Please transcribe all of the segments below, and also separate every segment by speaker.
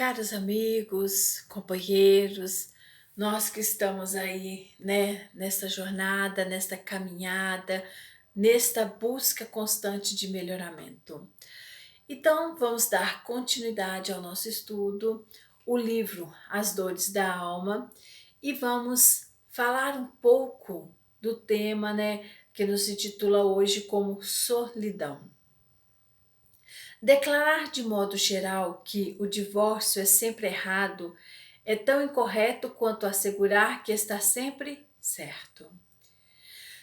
Speaker 1: Caros amigos, companheiros, nós que estamos aí, né, nesta jornada, nesta caminhada, nesta busca constante de melhoramento. Então, vamos dar continuidade ao nosso estudo, o livro As Dores da Alma, e vamos falar um pouco do tema, né, que nos intitula hoje como solidão. Declarar de modo geral que o divórcio é sempre errado é tão incorreto quanto assegurar que está sempre certo.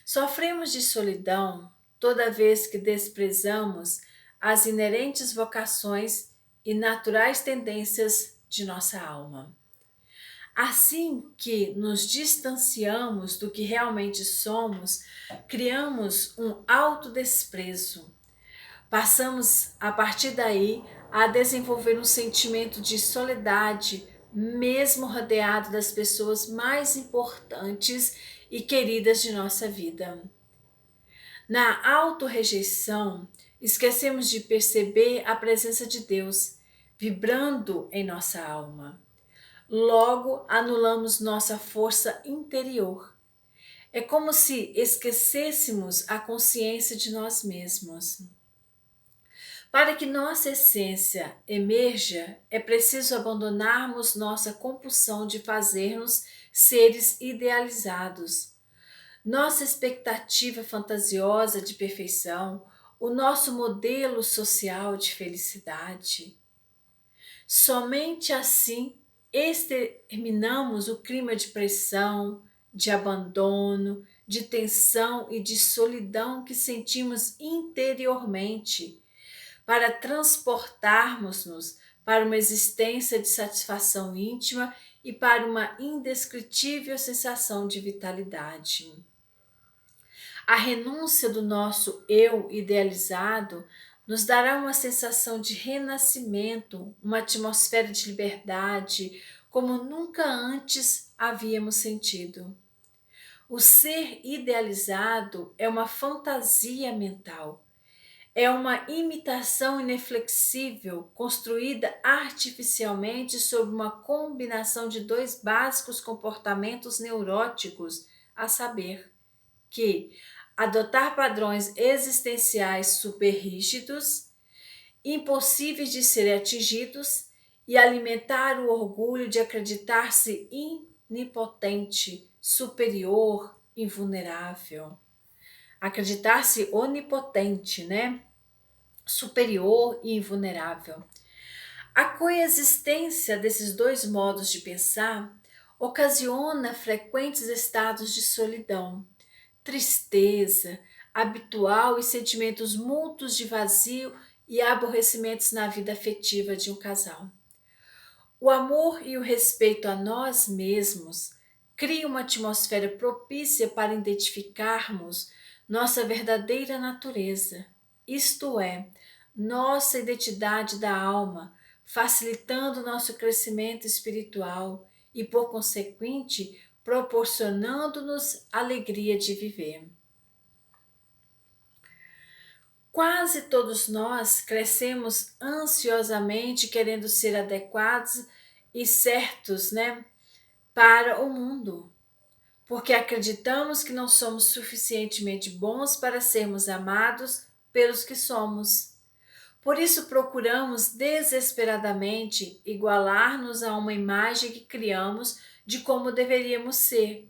Speaker 1: Sofremos de solidão toda vez que desprezamos as inerentes vocações e naturais tendências de nossa alma. Assim que nos distanciamos do que realmente somos, criamos um autodesprezo. Passamos, a partir daí, a desenvolver um sentimento de soledade, mesmo rodeado das pessoas mais importantes e queridas de nossa vida. Na autorrejeição, esquecemos de perceber a presença de Deus vibrando em nossa alma. Logo, anulamos nossa força interior. É como se esquecêssemos a consciência de nós mesmos. Para que nossa essência emerja, é preciso abandonarmos nossa compulsão de fazermos seres idealizados, nossa expectativa fantasiosa de perfeição, o nosso modelo social de felicidade. Somente assim exterminamos o clima de pressão, de abandono, de tensão e de solidão que sentimos interiormente para transportarmos-nos para uma existência de satisfação íntima e para uma indescritível sensação de vitalidade. A renúncia do nosso eu idealizado nos dará uma sensação de renascimento, uma atmosfera de liberdade, como nunca antes havíamos sentido. O ser idealizado é uma fantasia mental. É uma imitação ineflexível, construída artificialmente sobre uma combinação de dois básicos comportamentos neuróticos, a saber, que adotar padrões existenciais superrígidos, impossíveis de serem atingidos, e alimentar o orgulho de acreditar-se onipotente, superior, invulnerável. Acreditar-se onipotente, né? Superior e invulnerável. A coexistência desses dois modos de pensar ocasiona frequentes estados de solidão, tristeza habitual e sentimentos mútuos de vazio e aborrecimentos na vida afetiva de um casal. O amor e o respeito a nós mesmos criam uma atmosfera propícia para identificarmos nossa verdadeira natureza, isto é, nossa identidade da alma, facilitando nosso crescimento espiritual e, por consequente, proporcionando-nos alegria de viver. Quase todos nós crescemos ansiosamente querendo ser adequados e certos, né, para o mundo, porque acreditamos que não somos suficientemente bons para sermos amados pelos que somos. Por isso procuramos desesperadamente igualar-nos a uma imagem que criamos de como deveríamos ser.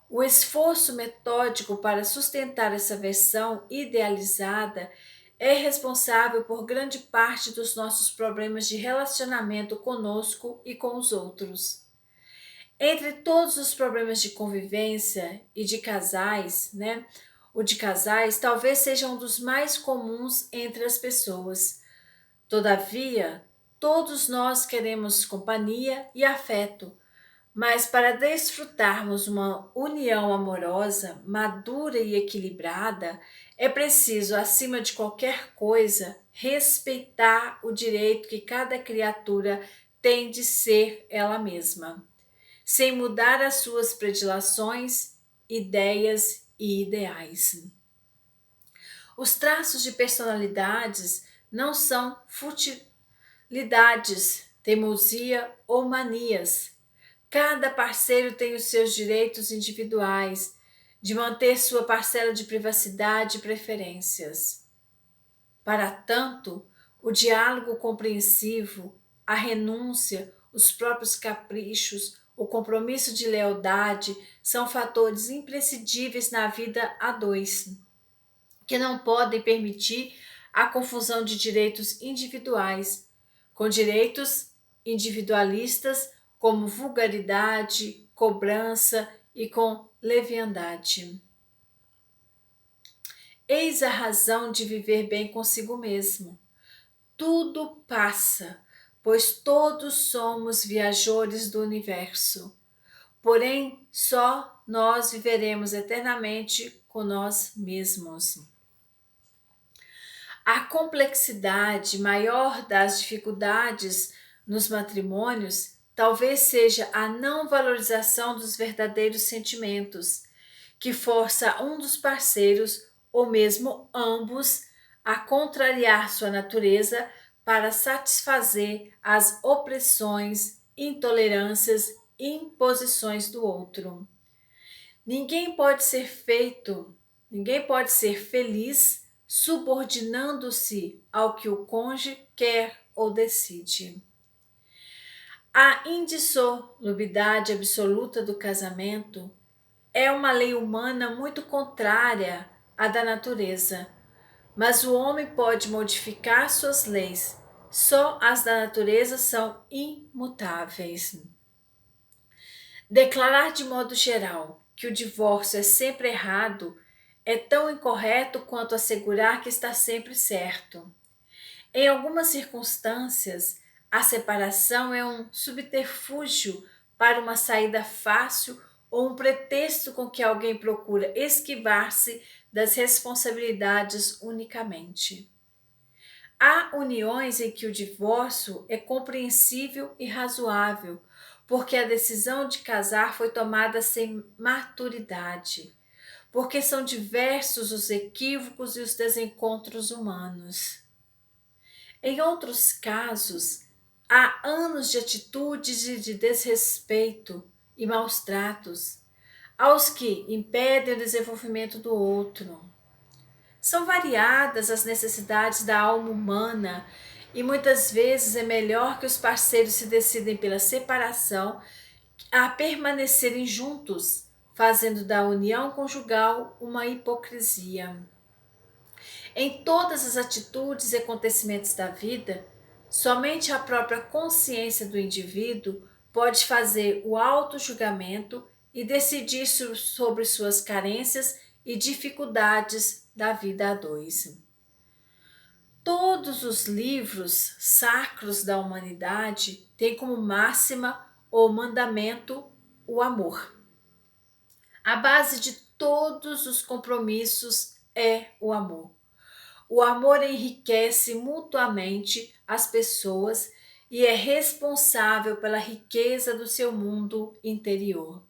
Speaker 1: O esforço metódico para sustentar essa versão idealizada é responsável por grande parte dos nossos problemas de relacionamento conosco e com os outros. Entre todos os problemas de convivência e de casais, né? O de casais talvez seja um dos mais comuns entre as pessoas. Todavia, todos nós queremos companhia e afeto, mas para desfrutarmos uma união amorosa, madura e equilibrada, é preciso, acima de qualquer coisa, respeitar o direito que cada criatura tem de ser ela mesma, sem mudar as suas predileções, ideias e ideais. Os traços de personalidades não são futilidades, teimosia ou manias. Cada parceiro tem os seus direitos individuais de manter sua parcela de privacidade e preferências. Para tanto, o diálogo compreensivo, a renúncia, os próprios caprichos, o compromisso de lealdade são fatores imprescindíveis na vida a dois, que não podem permitir a confusão de direitos individuais com direitos individualistas, como vulgaridade, cobrança e com leviandade. Eis a razão de viver bem consigo mesmo. Tudo passa, pois todos somos viajores do universo. Porém, só nós viveremos eternamente com nós mesmos. A complexidade maior das dificuldades nos matrimônios talvez seja a não valorização dos verdadeiros sentimentos, que força um dos parceiros, ou mesmo ambos, a contrariar sua natureza para satisfazer as opressões, intolerâncias e imposições do outro. Ninguém pode ser feito, ninguém pode ser feliz subordinando-se ao que o cônjuge quer ou decide. A indissolubilidade absoluta do casamento é uma lei humana muito contrária à da natureza, mas o homem pode modificar suas leis, só as da natureza são imutáveis. Declarar de modo geral que o divórcio é sempre errado é tão incorreto quanto assegurar que está sempre certo. Em algumas circunstâncias, a separação é um subterfúgio para uma saída fácil ou um pretexto com que alguém procura esquivar-se das responsabilidades unicamente. Há uniões em que o divórcio é compreensível e razoável, porque a decisão de casar foi tomada sem maturidade, porque são diversos os equívocos e os desencontros humanos. Em outros casos, há anos de atitudes de desrespeito e maus tratos, aos que impedem o desenvolvimento do outro. São variadas as necessidades da alma humana e muitas vezes é melhor que os parceiros se decidem pela separação a permanecerem juntos, fazendo da união conjugal uma hipocrisia. Em todas as atitudes e acontecimentos da vida, somente a própria consciência do indivíduo pode fazer o auto-julgamento e decidir sobre suas carências e dificuldades da vida a dois. Todos os livros sacros da humanidade têm como máxima ou mandamento o amor. A base de todos os compromissos é o amor. O amor enriquece mutuamente as pessoas e é responsável pela riqueza do seu mundo interior.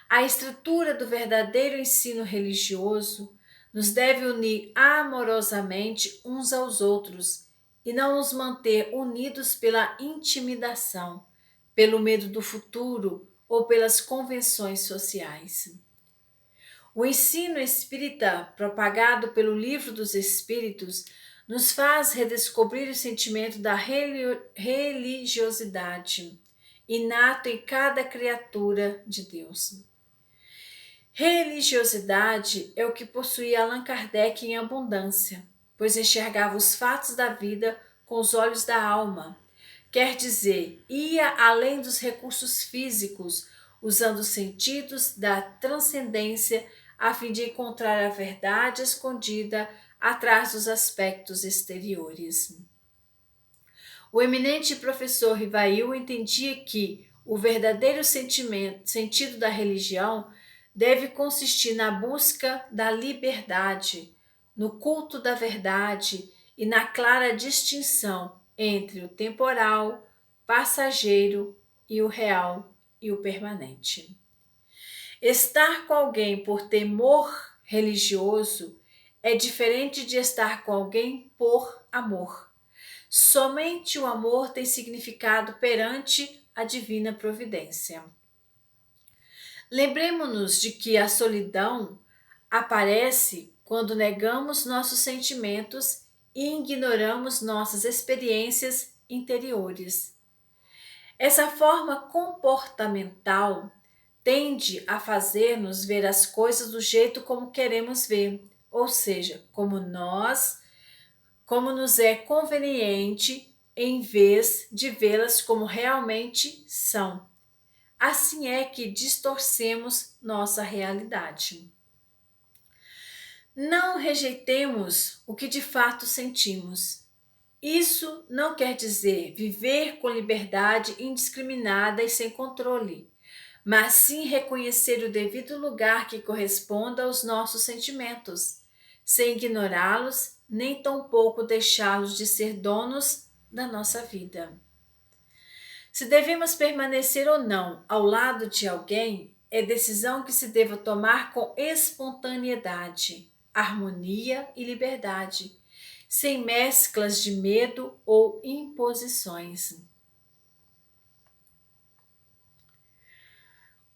Speaker 1: A estrutura do verdadeiro ensino religioso nos deve unir amorosamente uns aos outros e não nos manter unidos pela intimidação, pelo medo do futuro ou pelas convenções sociais. O ensino espírita, propagado pelo Livro dos Espíritos, nos faz redescobrir o sentimento da religiosidade, inato em cada criatura de Deus. Religiosidade é o que possuía Allan Kardec em abundância, pois enxergava os fatos da vida com os olhos da alma. Quer dizer, ia além dos recursos físicos, usando os sentidos da transcendência a fim de encontrar a verdade escondida atrás dos aspectos exteriores. O eminente professor Rivail entendia que o verdadeiro sentido da religião deve consistir na busca da liberdade, no culto da verdade e na clara distinção entre o temporal, passageiro e o real e o permanente. Estar com alguém por temor religioso é diferente de estar com alguém por amor. Somente o amor tem significado perante a divina providência. Lembremos-nos de que a solidão aparece quando negamos nossos sentimentos e ignoramos nossas experiências interiores. Essa forma comportamental tende a fazer-nos ver as coisas do jeito como queremos ver, ou seja, como nos é conveniente, em vez de vê-las como realmente são. Assim é que distorcemos nossa realidade. Não rejeitemos o que de fato sentimos. Isso não quer dizer viver com liberdade indiscriminada e sem controle, mas sim reconhecer o devido lugar que corresponda aos nossos sentimentos, sem ignorá-los, nem tampouco deixá-los de ser donos da nossa vida. Se devemos permanecer ou não ao lado de alguém, é decisão que se deva tomar com espontaneidade, harmonia e liberdade, sem mesclas de medo ou imposições.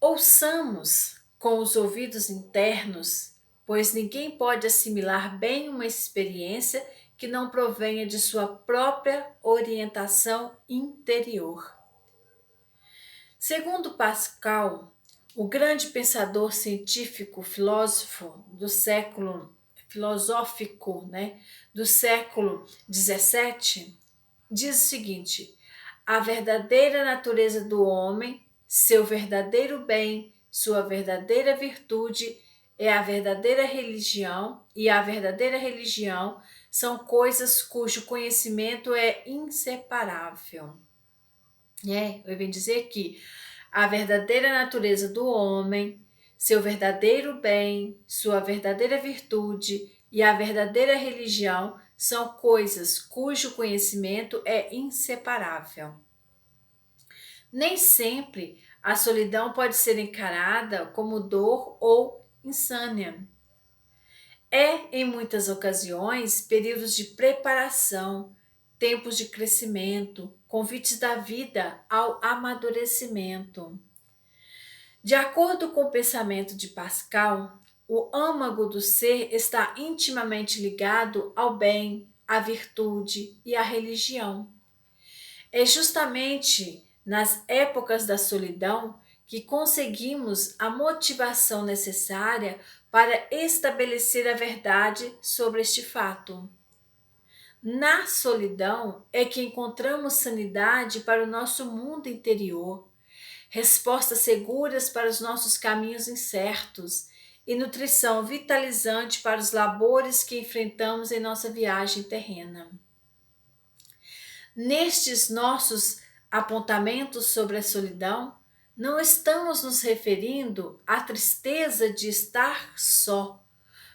Speaker 1: Ouçamos com os ouvidos internos, pois ninguém pode assimilar bem uma experiência que não provenha de sua própria orientação interior. Segundo Pascal, o grande pensador científico filosófico, do século XVII, diz o seguinte: a verdadeira natureza do homem, seu verdadeiro bem, sua verdadeira virtude é a verdadeira religião, e a verdadeira religião são coisas cujo conhecimento é inseparável. Eu venho dizer que a verdadeira natureza do homem, seu verdadeiro bem, sua verdadeira virtude e a verdadeira religião são coisas cujo conhecimento é inseparável. Nem sempre a solidão pode ser encarada como dor ou insânia. É, em muitas ocasiões, períodos de preparação, tempos de crescimento, convites da vida ao amadurecimento. De acordo com o pensamento de Pascal, o âmago do ser está intimamente ligado ao bem, à virtude e à religião. É justamente nas épocas da solidão que conseguimos a motivação necessária para estabelecer a verdade sobre este fato. Na solidão é que encontramos sanidade para o nosso mundo interior, respostas seguras para os nossos caminhos incertos e nutrição vitalizante para os labores que enfrentamos em nossa viagem terrena. Nestes nossos apontamentos sobre a solidão, não estamos nos referindo à tristeza de estar só,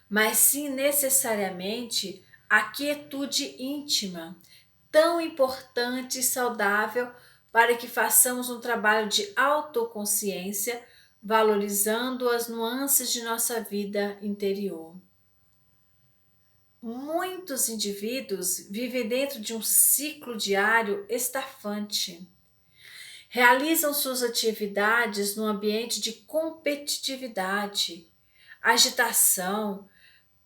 Speaker 1: mas sim necessariamente à quietude íntima, tão importante e saudável para que façamos um trabalho de autoconsciência, valorizando as nuances de nossa vida interior. Muitos indivíduos vivem dentro de um ciclo diário estafante. Realizam suas atividades num ambiente de competitividade, agitação,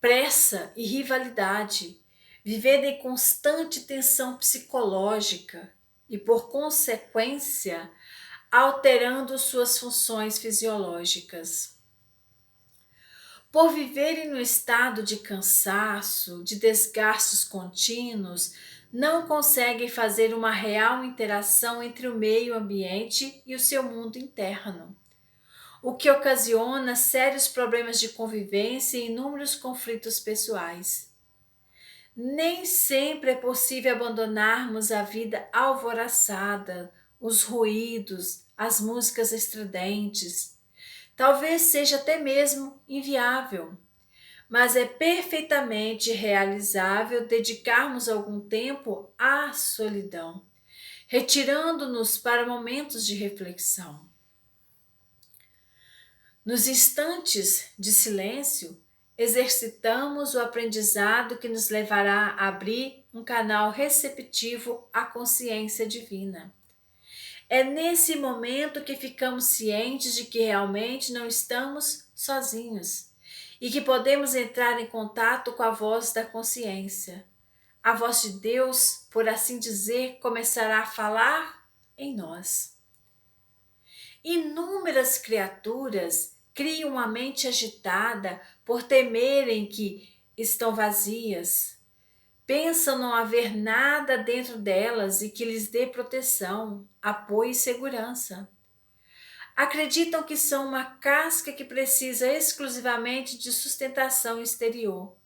Speaker 1: pressa e rivalidade, vivendo em constante tensão psicológica e, por consequência, alterando suas funções fisiológicas. Por viverem no estado de cansaço, de desgastes contínuos, não conseguem fazer uma real interação entre o meio ambiente e o seu mundo interno, o que ocasiona sérios problemas de convivência e inúmeros conflitos pessoais. Nem sempre é possível abandonarmos a vida alvoroçada, os ruídos, as músicas estridentes. Talvez seja até mesmo inviável, mas é perfeitamente realizável dedicarmos algum tempo à solidão, retirando-nos para momentos de reflexão. Nos instantes de silêncio, exercitamos o aprendizado que nos levará a abrir um canal receptivo à consciência divina. É nesse momento que ficamos cientes de que realmente não estamos sozinhos e que podemos entrar em contato com a voz da consciência. A voz de Deus, por assim dizer, começará a falar em nós. Inúmeras criaturas criam uma mente agitada por temerem que estão vazias. Pensam não haver nada dentro delas e que lhes dê proteção, apoio e segurança. Acreditam que são uma casca que precisa exclusivamente de sustentação exterior.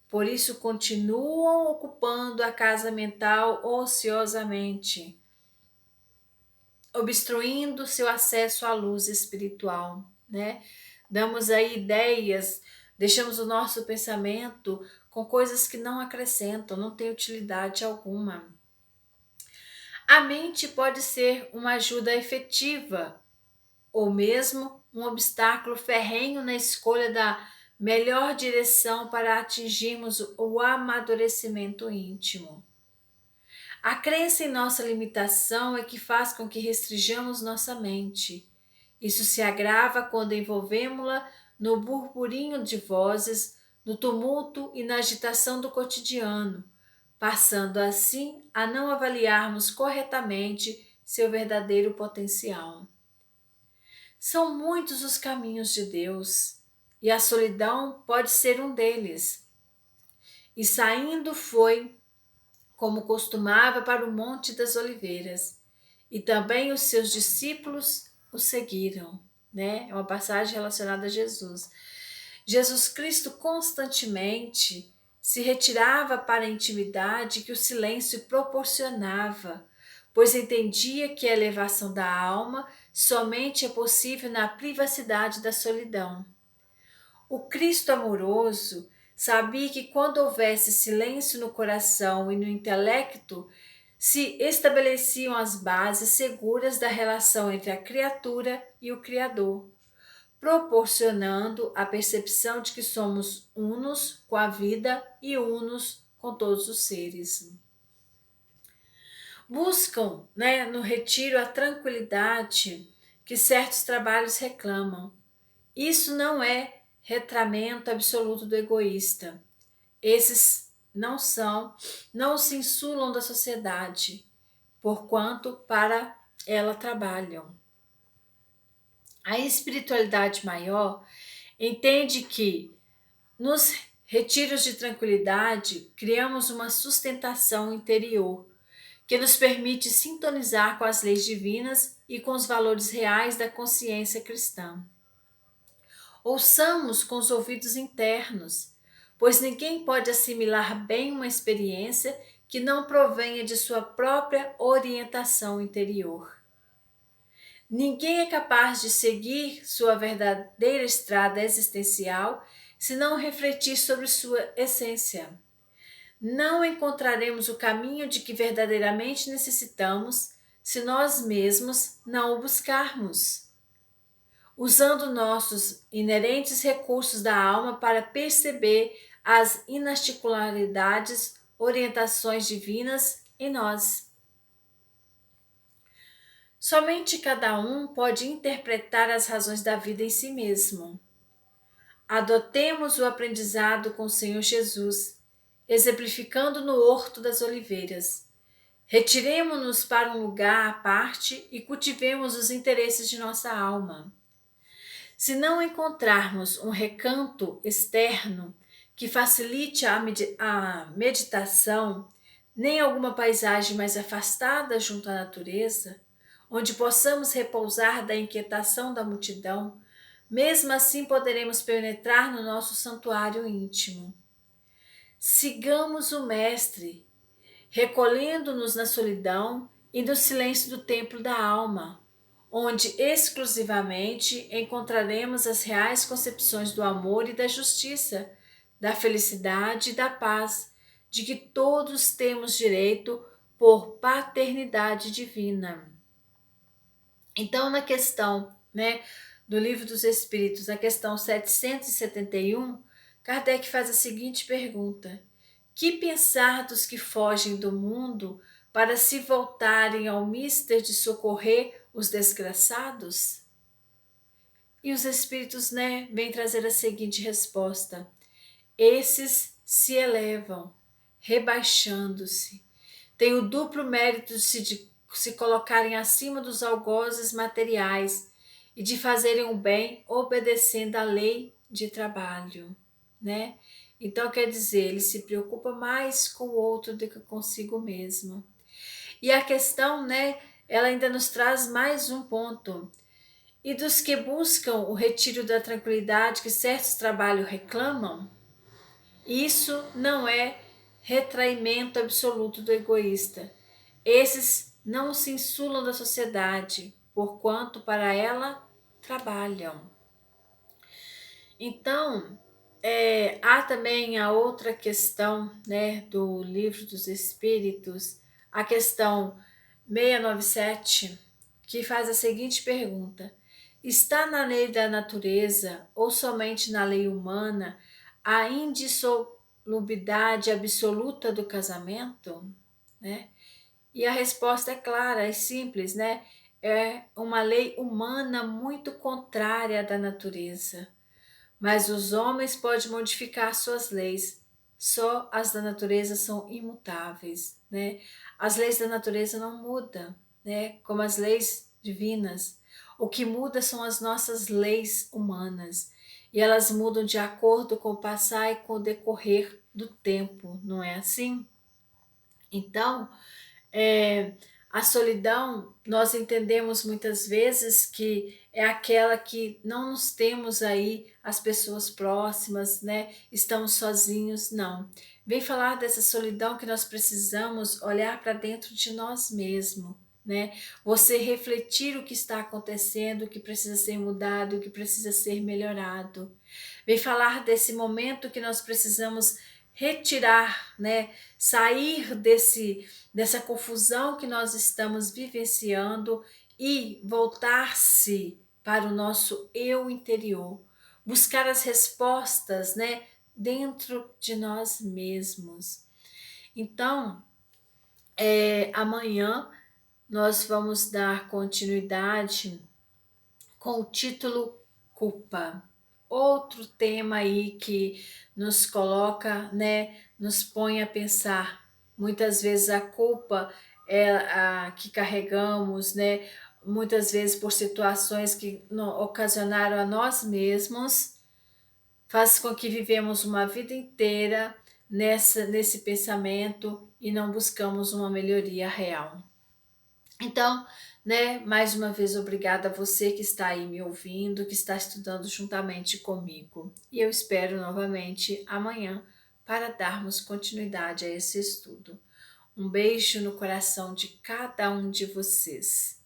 Speaker 1: Por isso continuam ocupando a casa mental ociosamente, obstruindo seu acesso à luz espiritual, né? Damos aí ideias, deixamos o nosso pensamento com coisas que não acrescentam, não têm utilidade alguma. A mente pode ser uma ajuda efetiva ou mesmo um obstáculo ferrenho na escolha da melhor direção para atingirmos o amadurecimento íntimo. A crença em nossa limitação é que faz com que restringamos nossa mente. Isso se agrava quando envolvemos-la no burburinho de vozes, no tumulto e na agitação do cotidiano, passando assim a não avaliarmos corretamente seu verdadeiro potencial. São muitos os caminhos de Deus, e a solidão pode ser um deles. E saindo foi, como costumava, para o Monte das Oliveiras, e também os seus discípulos o seguiram, né? É uma passagem relacionada a Jesus. Jesus Cristo constantemente se retirava para a intimidade que o silêncio proporcionava, pois entendia que a elevação da alma somente é possível na privacidade da solidão. O Cristo amoroso sabia que quando houvesse silêncio no coração e no intelecto, se estabeleciam as bases seguras da relação entre a criatura e o Criador, proporcionando a percepção de que somos unos com a vida e unos com todos os seres. Buscam, no retiro a tranquilidade que certos trabalhos reclamam. Isso não é retramento absoluto do egoísta. Esses não se insulam da sociedade, porquanto para ela trabalham. A espiritualidade maior entende que nos retiros de tranquilidade criamos uma sustentação interior que nos permite sintonizar com as leis divinas e com os valores reais da consciência cristã. Ouçamos com os ouvidos internos, pois ninguém pode assimilar bem uma experiência que não provenha de sua própria orientação interior. Ninguém é capaz de seguir sua verdadeira estrada existencial se não refletir sobre sua essência. Não encontraremos o caminho de que verdadeiramente necessitamos se nós mesmos não o buscarmos, usando nossos inerentes recursos da alma para perceber as inarticularidades, orientações divinas em nós. Somente cada um pode interpretar as razões da vida em si mesmo. Adotemos o aprendizado com o Senhor Jesus, exemplificando no Horto das Oliveiras. Retiremo-nos para um lugar à parte e cultivemos os interesses de nossa alma. Se não encontrarmos um recanto externo que facilite a meditação, nem alguma paisagem mais afastada junto à natureza, onde possamos repousar da inquietação da multidão, mesmo assim poderemos penetrar no nosso santuário íntimo. Sigamos o Mestre, recolhendo-nos na solidão e no silêncio do templo da alma, onde exclusivamente encontraremos as reais concepções do amor e da justiça, da felicidade e da paz, de que todos temos direito por paternidade divina. Então, na questão, do Livro dos Espíritos, a questão 771, Kardec faz a seguinte pergunta: que pensar dos que fogem do mundo para se voltarem ao mister de socorrer os desgraçados? E os espíritos, né, vêm trazer a seguinte resposta: esses se elevam, rebaixando-se. Têm o duplo mérito de se colocarem acima dos algozes materiais e de fazerem o bem obedecendo à lei de trabalho, né? Então, quer dizer, ele se preocupa mais com o outro do que consigo mesmo. E a questão, né, ela ainda nos traz mais um ponto. E dos que buscam o retiro da tranquilidade que certos trabalhos reclamam, isso não é retraimento absoluto do egoísta. Esses não se insulam da sociedade, porquanto para ela trabalham. Então, há também a outra questão, né, do Livro dos Espíritos, a questão 697, que faz a seguinte pergunta: está na lei da natureza ou somente na lei humana a indissolubilidade absoluta do casamento? Né? E a resposta é clara e simples, né? É uma lei humana muito contrária à da natureza. Mas os homens podem modificar suas leis. Só as da natureza são imutáveis, né? As leis da natureza não mudam, né? Como as leis divinas. O que muda são as nossas leis humanas. E elas mudam de acordo com o passar e com o decorrer do tempo, não é assim? Então, a solidão, nós entendemos muitas vezes que é aquela que não nos temos aí as pessoas próximas, né? Estamos sozinhos, não. Vem falar dessa solidão que nós precisamos olhar para dentro de nós mesmos, né? Você refletir o que está acontecendo, o que precisa ser mudado, o que precisa ser melhorado. Vem falar desse momento que nós precisamos retirar, né? Sair dessa confusão que nós estamos vivenciando e voltar-se para o nosso eu interior, buscar as respostas, né, dentro de nós mesmos. Então, amanhã nós vamos dar continuidade com o título Culpa. Outro tema aí que nos coloca, né, nos põe a pensar. Muitas vezes a culpa é a que carregamos, né, muitas vezes por situações que ocasionaram a nós mesmos, faz com que vivemos uma vida inteira nesse pensamento e não buscamos uma melhoria real. Então, né, mais uma vez obrigada a você que está aí me ouvindo, que está estudando juntamente comigo. E eu espero novamente amanhã para darmos continuidade a esse estudo. Um beijo no coração de cada um de vocês.